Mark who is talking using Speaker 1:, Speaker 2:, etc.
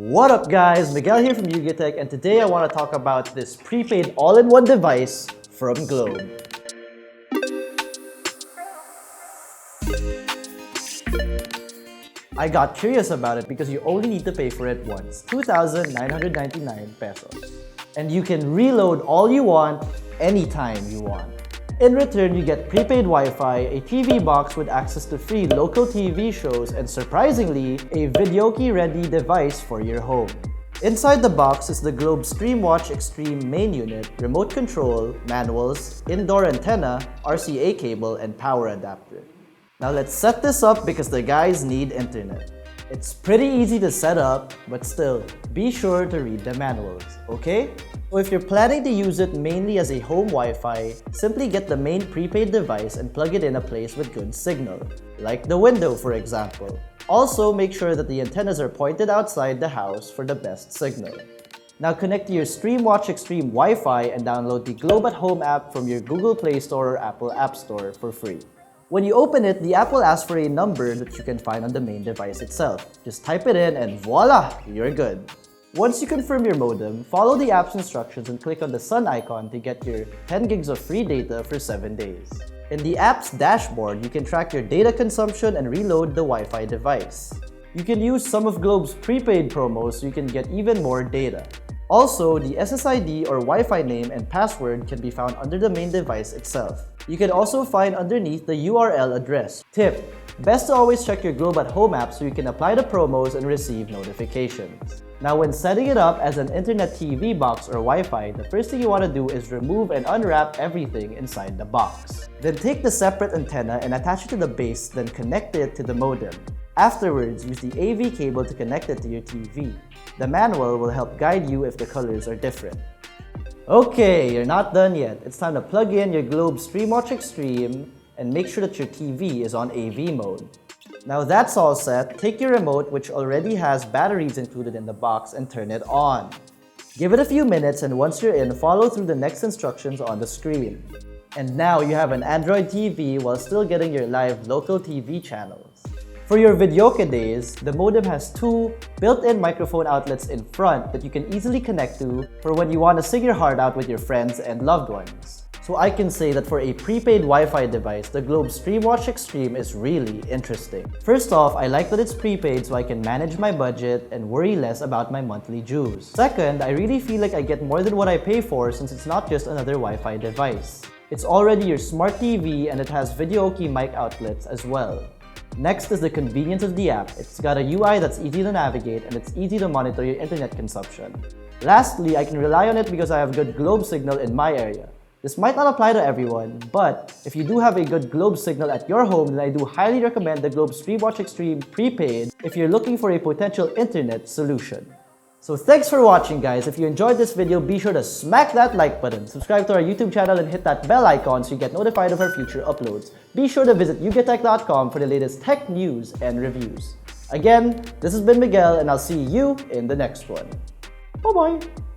Speaker 1: What up guys, Miguel here from YugaTech, and today I want to talk about this prepaid all-in-one device from Globe. I got curious about it because you only need to pay for it once, 2,999 pesos. And you can reload all you want, anytime you want. In return, you get prepaid Wi-Fi, a TV box with access to free local TV shows, and surprisingly, a videoke-ready device for your home. Inside the box is the Globe Streamwatch Xtreme main unit, remote control, manuals, indoor antenna, RCA cable, and power adapter. Now let's set this up because the guys need internet. It's pretty easy to set up, but still, be sure to read the manuals, okay? So if you're planning to use it mainly as a home Wi-Fi, simply get the main prepaid device and plug it in a place with good signal, like the window for example. Also, make sure that the antennas are pointed outside the house for the best signal. Now connect to your Streamwatch Xtreme Wi-Fi and download the Globe at Home app from your Google Play Store or Apple App Store for free. When you open it, the app will ask for a number that you can find on the main device itself. Just type it in and voila, you're good. Once you confirm your modem, follow the app's instructions and click on the sun icon to get your 10 gigs of free data for 7 days. In the app's dashboard, you can track your data consumption and reload the Wi-Fi device. You can use some of Globe's prepaid promos so you can get even more data. Also, the SSID or Wi-Fi name and password can be found under the main device itself. You can also find underneath the URL address. Tip: best to always check your Globe at Home app so you can apply the promos and receive notifications. Now when setting it up as an internet TV box or Wi-Fi, the first thing you want to do is remove and unwrap everything inside the box. Then take the separate antenna and attach it to the base, then connect it to the modem. Afterwards, use the AV cable to connect it to your TV. The manual will help guide you if the colors are different. Okay, you're not done yet. It's time to plug in your Globe Streamwatch Xtreme and make sure that your TV is on AV mode. Now that's all set, take your remote, which already has batteries included in the box, and turn it on. Give it a few minutes, and once you're in, follow through the next instructions on the screen. And now you have an Android TV while still getting your live local TV channels. For your videoke days, the modem has 2 built-in microphone outlets in front that you can easily connect to for when you want to sing your heart out with your friends and loved ones. So I can say that for a prepaid Wi-Fi device, the Globe Streamwatch Xtreme is really interesting. First off, I like that it's prepaid so I can manage my budget and worry less about my monthly dues. Second, I really feel like I get more than what I pay for since it's not just another Wi-Fi device. It's already your smart TV and it has videoke mic outlets as well. Next is the convenience of the app. It's got a UI that's easy to navigate and it's easy to monitor your internet consumption. Lastly, I can rely on it because I have good Globe signal in my area. This might not apply to everyone, but if you do have a good Globe signal at your home, then I do highly recommend the Globe Streamwatch Xtreme Prepaid if you're looking for a potential internet solution. So thanks for watching guys. If you enjoyed this video, be sure to smack that like button, subscribe to our YouTube channel, and hit that bell icon so you get notified of our future uploads. Be sure to visit yugatech.com for the latest tech news and reviews. Again, this has been Miguel and I'll see you in the next one. Bye-bye!